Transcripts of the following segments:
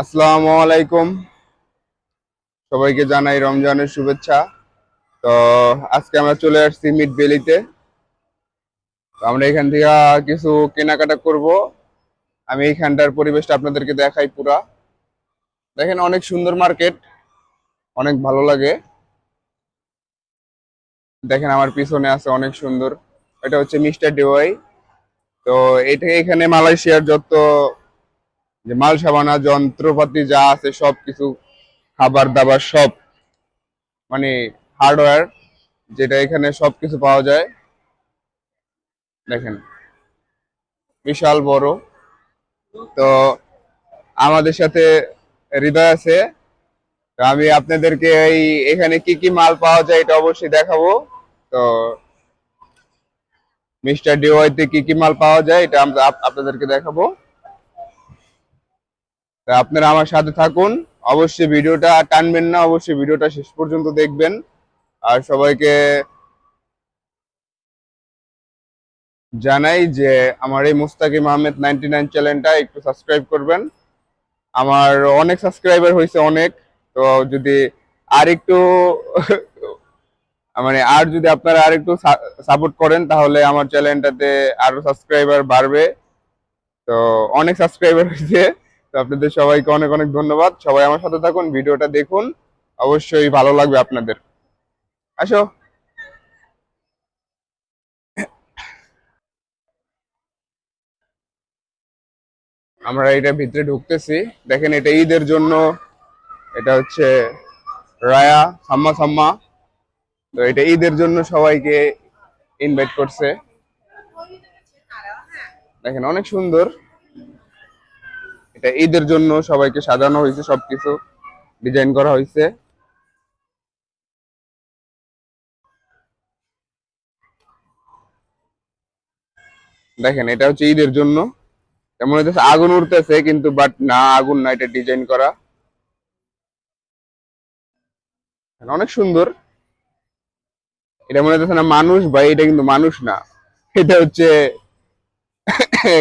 আসসালামু আলাইকুম। সবাইকে জানাই রমজানের শুভেচ্ছা। তো আজকে আমরা চলে আসছি মিড ভ্যালিতে। তো আমরা এখান থেকে কিছু কেনাকাটা করব। আমি এইখানটার পরিবেশটা আপনাদেরকে দেখাই পুরা। দেখেন অনেক সুন্দর মার্কেট, অনেক ভালো লাগে। দেখেন আমার পিছনে আছে অনেক সুন্দর, এটা হচ্ছে মিস্টার ডিওয়াই। তো এটা এখানে মালয়েশিয়ার যত যে মাল সাবানা যন্ত্রপাতি যা আছে সব কিছু, খাবার দাবার সব, মানে হার্ডওয়্যার, যেটা এখানে সব কিছু পাওয়া যায়। দেখেন বিশাল বড়। তো আমাদের সাথে হৃদয় আছে। তো আমি আপনাদেরকে এই এখানে কি কি মাল পাওয়া যায় এটা অবশ্যই দেখাবো। তো মিস্টার ডিওয়াইতে কি কি মাল পাওয়া যায় এটা আমরা আপনাদেরকে দেখাবো। তো আপনারা আমার সাথে থাকুন, অবশ্যই ভিডিওটা টানবেন না, অবশ্যই ভিডিওটা শেষ পর্যন্ত দেখবেন। আর সবাইকে জানাই যে আমার এই মুস্তাকিম আহমেদ 99 চ্যানেলটা একটু সাবস্ক্রাইব করবেন। আমার অনেক সাবস্ক্রাইবার হয়েছে অনেক। তো যদি আর একটু মানে আর যদি আপনারা আর একটু সাপোর্ট করেন তাহলে আমার চ্যানেলটাতে আরো সাবস্ক্রাইবার বাড়বে। তো অনেক সাবস্ক্রাইবার হয়েছে। তো আপনাদের সবাইকে অনেক অনেক ধন্যবাদ। সবাই আমার সাথে থাকুন, ভিডিওটা দেখুন, অবশ্যই ভালো লাগবে আপনাদের। আসো। আমরা এটা ভিতরে ঢুকতেছি। দেখেন এটা ঈদের জন্য, এটা হচ্ছে রায়া সাম্মা সাম্মা। তো এটা ঈদের জন্য সবাইকে ইনভাইট করছে। দেখেন অনেক সুন্দর। এটা ঈদের জন্য সবাইকে সাজানো হয়েছে, সবকিছু ডিজাইন করা হয়েছে। দেখেন এটা হচ্ছে ঈদের জন্য। মনে হচ্ছে আগুন উঠতেছে, কিন্তু বাট না, আগুন না, এটা ডিজাইন করা। অনেক সুন্দর। এটা মনে হচ্ছে না মানুষ, ভাই এটা কিন্তু মানুষ না, এটা হচ্ছে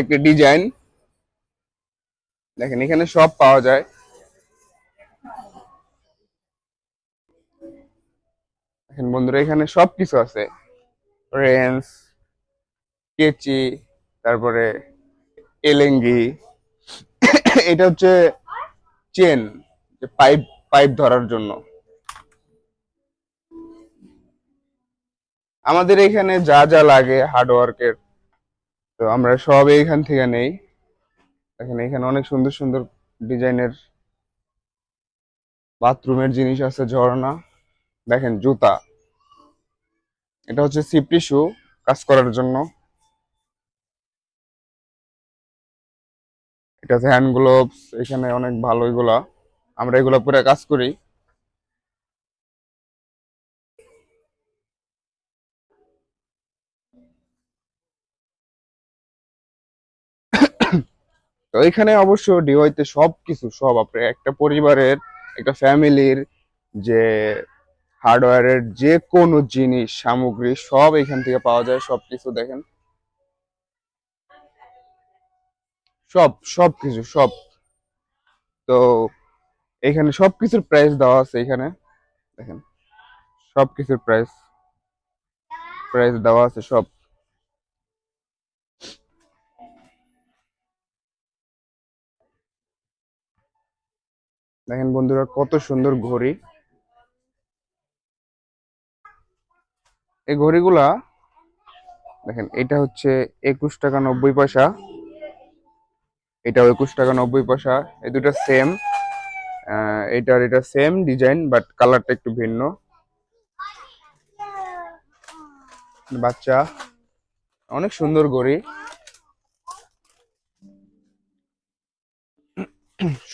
একটা ডিজাইন। দেখেন এখানে সব পাওয়া যায়। দেখেন বন্ধুরা, এখানে সব কিছু আছে। রেঞ্চ, কেচি, তারপরে এলেঙ্গি। এটা হচ্ছে চেন, পাইপ পাইপ ধরার জন্য। আমাদের এখানে যা যা লাগে হার্ডওয়ার্কের, তো আমরা সব এইখান থেকে নেই। দেখেন এখানে অনেক সুন্দর সুন্দর ডিজাইনের বাথরুমের জিনিস আছে, ঝর্ণা। দেখেন জুতা, এটা হচ্ছে সিপ্রি শু, কাজ করার জন্য। এটা আছে হ্যান্ড গ্লোভস, এখানে অনেক ভালো এগুলা, আমরা এগুলা পরে কাজ করি। তো এখানে অবশ্য ডিওয়াইতে সব কিছু, সব আপনার একটা পরিবারের, একটা ফ্যামিলির যে হার্ডওয়্যারের যে কোনো জিনিস সামগ্রী সব এখান থেকে পাওয়া যায়, সব কিছু দেখেন, সব সব কিছু সব। তো এখানে সব কিছুর প্রাইস দেওয়া আছে এখানে। দেখেন সব কিছুর প্রাইস প্রাইস দেওয়া আছে সব। দেখেন বন্ধুরা কত সুন্দর ঘড়ি। এই ঘড়িগুলা দেখেন, এটা হচ্ছে 21 টাকা 90 পয়সা, এটাও 21 টাকা 90 পয়সা। এই দুটো সেম, এটার এটা সেম ডিজাইন বাট কালারটা একটু ভিন্ন। বাচ্চা, অনেক সুন্দর ঘড়ি।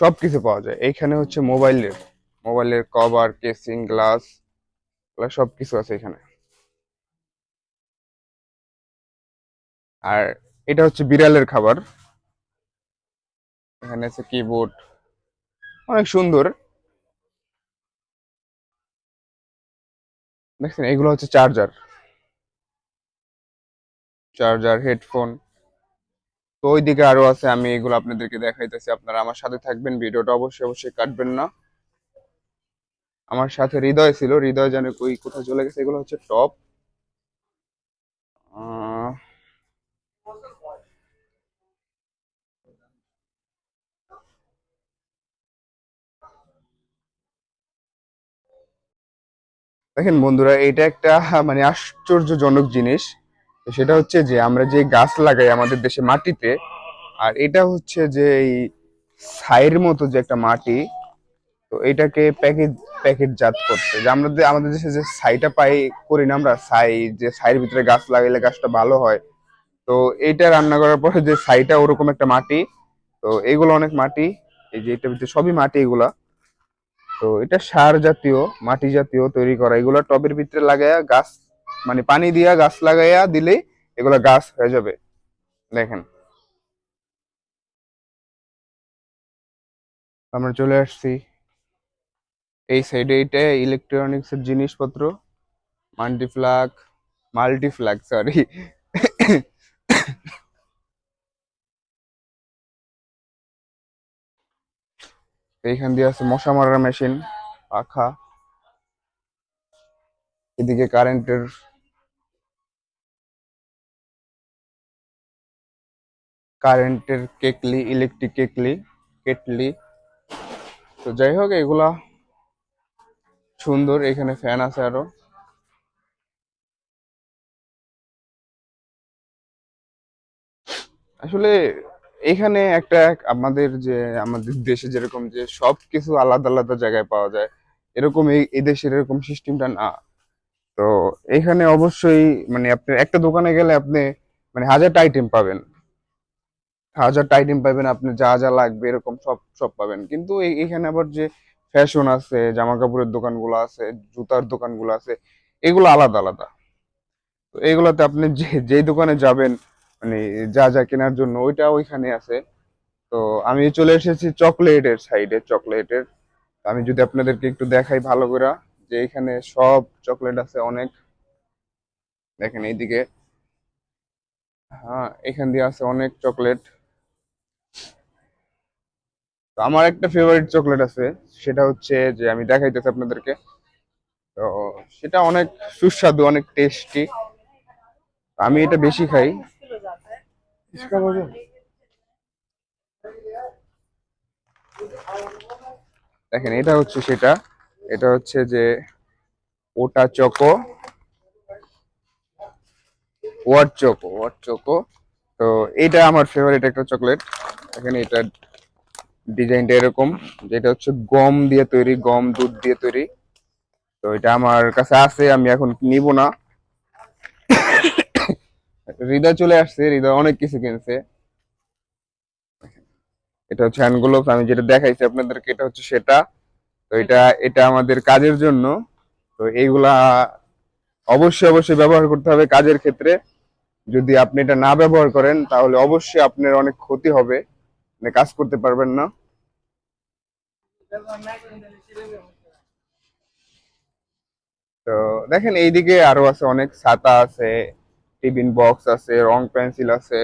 সবকিছু পাওয়া যায় এইখানে। হচ্ছে মোবাইলের, মোবাইলের কভার, কেসিং, গ্লাস, সবকিছু আছে এখানে। আর এটা হচ্ছে বিড়ালের খাবার। এখানে আছে কিবোর্ড, অনেক সুন্দর। দেখছেন এগুলো হচ্ছে চার্জার, চার্জার, হেডফোন। তো ওইদিকে আরো আছে, আমি এগুলো আপনাদেরকে দেখাইতেছি, আপনারা আমার সাথে থাকবেন, ভিডিওটা অবশ্যই অবশ্যই কাটবেন না। আমার সাথে হৃদয় ছিল, হৃদয় জানে কই কোথায় চলে গেছে। এগুলো হচ্ছে টপ। আহ, দেখেন বন্ধুরা, এটা একটা মানে আশ্চর্যজনক জিনিস। তো সেটা হচ্ছে যে আমরা যে গাছ লাগাই আমাদের দেশে মাটিতে, আর এটা হচ্ছে যে এই ছাইয়ের মতো যে একটা মাটি, তো এটাকে প্যাকেটজাত করতে, যে আমরা আমাদের দেশে যে ছাইটা পাই করি না আমরা, ছাই, যে ছাইয়ের ভিতরে গাছ লাগাইলে গাছটা ভালো হয়। তো এইটা রান্না করার পরে যে ছাইটা, ওরকম একটা মাটি। তো এগুলো অনেক মাটি, এই যে এটার ভিতরে সবই মাটি এগুলা। তো এটা সার জাতীয়, মাটি জাতীয় তৈরি করা, এগুলা টবের ভিতরে লাগাইয়া গাছ, মানে পানি দিয়া গাছ লাগাইয়া দিলেই এগুলা গাছ হয়ে যাবে। দেখেন, আমরা চলে আসছি এই সাইডে। এটা ইলেকট্রনিক্স এর জিনিসপত্র, মাল্টিফ্লাগ, মাল্টিফ্লাগ সরি। এইখান দিয়ে আছে মশা মারার মেশিন, পাখা। এদিকে কারেন্টের কেটলি, ইলেকট্রিক কেটলি, কেটলি। তো যাই হোক, এগুলা সুন্দর। এখানে ফ্যান আছে আরো। আসলে এখানে একটা আমাদের যে, আমাদের দেশে যেরকম যে সব কিছু আলাদা আলাদা জায়গায় পাওয়া যায়, এরকম এই দেশের এরকম সিস্টেমটা না। তো এখানে অবশ্যই মানে আপনি একটা দোকানে গেলে আপনি মানে হাজারটা আইটেম পাবেন, হাজারটা আইটেম পাবেন, আপনি যা যা লাগবে এরকম সব সব পাবেন। কিন্তু এখানে আবার যে ফ্যাশন আছে, জামা কাপড়ের দোকানগুলো আছে, জুতার দোকানগুলো আছে, এগুলো আলাদা আলাদা। তো এগুলোতে আপনি যেই দোকানে যাবেন, মানে যা যা কেনার জন্য ওইটা ওইখানে আছে। তো আমি চলে এসেছি চকলেটের সাইডে, চকলেটের। আমি যদি আপনাদেরকে একটু দেখাই ভালো করে, যে এখানে সব চকলেট আছে অনেক। দেখেন এইদিকে, হ্যাঁ এখান দিয়ে আছে অনেক চকলেট। তো আমার একটা ফেভারিট চকলেট আছে, সেটা হচ্ছে যে আমি দেখাইতেছি আপনাদেরকে। তো সেটা অনেক সুস্বাদু, অনেক টেস্টি। আমি এটা বেশি খাই। দেখেন এটা হচ্ছে সেটা, এটা হচ্ছে যে ওটা চকো, ওয়াট চকো। তো এটা আমার ফেভারিট একটা চকলেট। এখানে এটা ডিজাইনটা এরকম, যেটা হচ্ছে গম দিয়ে তৈরি, গম দুধ দিয়ে তৈরি। তো এটা আমার কাছে আছে, আমি এখন নিব না। হৃদয় চলে আসছে, হৃদয় অনেক কিছু কিনছে। এটা হচ্ছে হ্যান্ড গ্লোভস, আমি যেটা দেখাইছি আপনাদেরকে, এটা হচ্ছে সেটা। তো এটা এটা আমাদের কাজের জন্য। তো এইগুলা অবশ্যই অবশ্যই ব্যবহার করতে হবে কাজের ক্ষেত্রে। যদি আপনি এটা না ব্যবহার করেন তাহলে অবশ্যই আপনার অনেক ক্ষতি হবে, মানে কাজ করতে পারবেন না। তো দেখেন এইদিকে আরো আছে অনেক, ছাতা আছে, টিফিন বক্স আছে, রং পেন্সিল আছে।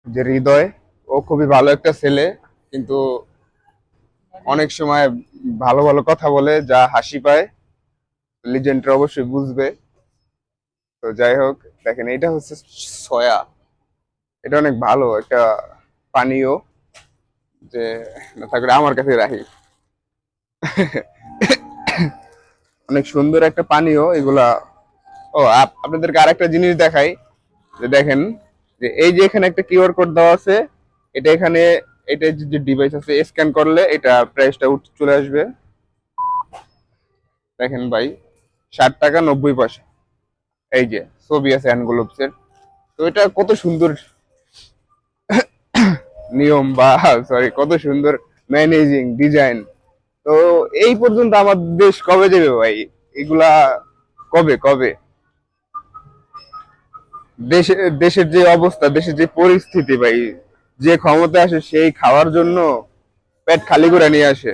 যে হৃদয়, ও খুবই ভালো একটা ছেলে, কিন্তু অনেক সময় ভালো ভালো কথা বলে যা হাসি পায়, লিজেন্ডরা অবশ্যই বুঝবে। তো যাই হোক, দেখেন এটা হচ্ছে সয়া। এটা অনেক ভালো একটা পানীয়, যে না থাকলে আমার কাছে রাখি। অনেক সুন্দর একটা পানীয় এগুলা। ও আপনাদেরকে আরেকটা জিনিস দেখাই, যে দেখেন, যে এই যে এখানে একটা কিউআর কোড দেওয়া আছে, এটা এখানে, এটা যে ডিভাইস আছে, স্ক্যান করলে এটা প্রাইসটা চলে আসবে। দেখেন ভাই, 60 টাকা 90 পয়সা। এই যে ছবি আছে হ্যান্ড এর। তো এটা কত সুন্দর নিয়ম, বা সরি, কত সুন্দর ম্যানেজিং ডিজাইন। তো এই পর্যন্ত আমার দেশ কবে যাবে ভাই এগুলা? কবে কবে? দেশে দেশের যে অবস্থা, দেশের যে পরিস্থিতি ভাই, যে ক্ষমতা আসে সেই খাওয়ার জন্য পেট খালি করে নিয়ে আসে।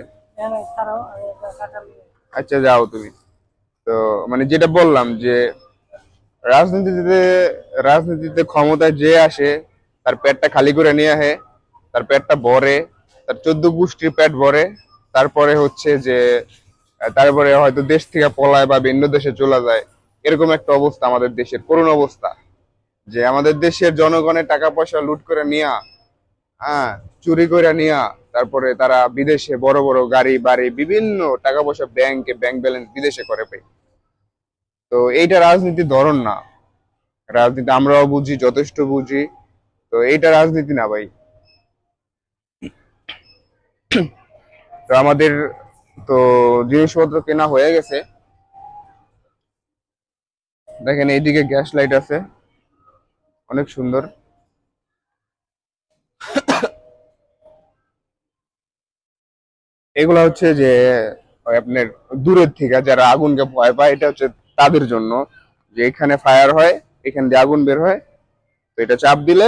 আচ্ছা যাও তুমি। তো মানে যেটা বললাম যে রাজনীতিতে রাজনীতিতে ক্ষমতায় যে আসে তার পেটটা খালি করে নিয়ে আসে, তার পেটটা ভরে, তার 14 গোষ্ঠীর পেট ভরে, তারপরে হচ্ছে যে তারপরে হয়তো দেশ থেকে পলায় বা ভিন্ন দেশে চলে যায়। এরকম একটা অবস্থা আমাদের দেশের, করুণ অবস্থা। যে আমাদের দেশের জনগণের টাকা পয়সা লুট করে নিয়া, হ্যাঁ, চুরি করে নিয়া, তারপরে তারা বিদেশে বড় বড় গাড়ি বাড়ি বিভিন্ন টাকা পয়সা ব্যাংক ব্যালেন্স বিদেশে করে পাই। তো এইটা রাজনীতির ধরন না। রাজনীতি আমরাও বুঝি, যথেষ্ট বুঝি। তো এইটা রাজনীতি না ভাই। তো আমাদের তো জিনিসপত্র কেনা হয়ে গেছে। দেখেন এইদিকে গ্যাস লাইট আছে, অনেক সুন্দর। এগুলা হচ্ছে যে ওই আপনার দূরের থেকে যারা আগুনকে ভয় পায়, এটা হচ্ছে তাদের জন্য। যে এখানে ফায়ার হয়, এখান দিয়ে আগুন বের হয়, তো এটা চাপ দিলে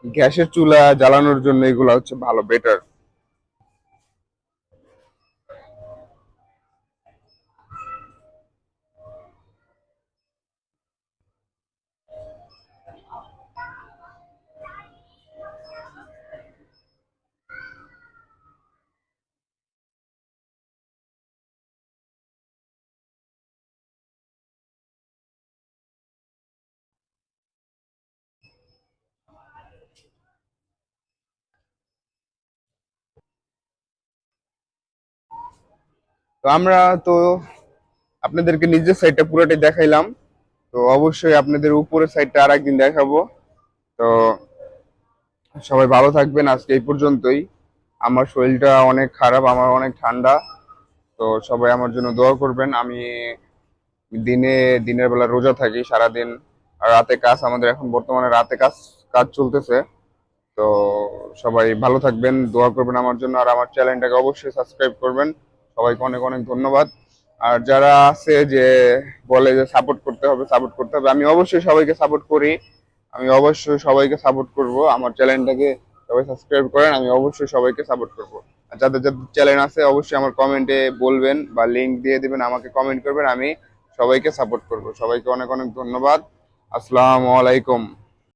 গ্যাসের চুলা জ্বালানোর জন্য এগুলা হচ্ছে ভালো, বেটার। তো আমরা তো আপনাদেরকে নিচের সাইডটা পুরোটাই দেখাইলাম। তো অবশ্যই আপনাদের উপরের সাইডটা আর একদিন দেখাবো। তো সবাই ভালো থাকবেন, আজকে এই পর্যন্তই। আমার শরীরটা অনেক খারাপ, আমার অনেক ঠান্ডা। তো সবাই আমার জন্য দোয়া করবেন। আমি দিনে দিনের বেলা রোজা থাকি সারাদিন, আর রাতে কাজ, আমাদের এখন বর্তমানে রাতে কাজ কাজ চলতেছে। তো সবাই ভালো থাকবেন, দোয়া করবেন আমার জন্য, আর আমার চ্যানেলটাকে অবশ্যই সাবস্ক্রাইব করবেন। সবাইকে অনেক অনেক ধন্যবাদ। আর যারা আছে যে বলে যে সাপোর্ট করতে হবে, সাপোর্ট করতে হবে, আমি অবশ্যই সবাইকে সাপোর্ট করি। আমি অবশ্যই সবাইকে সাপোর্ট করব। আমার চ্যানেলটাকে সবাই সাবস্ক্রাইব করেন, আমি অবশ্যই সবাইকে সাপোর্ট করব। আর যাদের যাদের চ্যানেল আছে অবশ্যই আমার কমেন্টে বলবেন বা লিংক দিয়ে দিবেন, আমাকে কমেন্ট করবেন, আমি সবাইকে সাপোর্ট করব। সবাইকে অনেক অনেক ধন্যবাদ। আসসালামু আলাইকুম।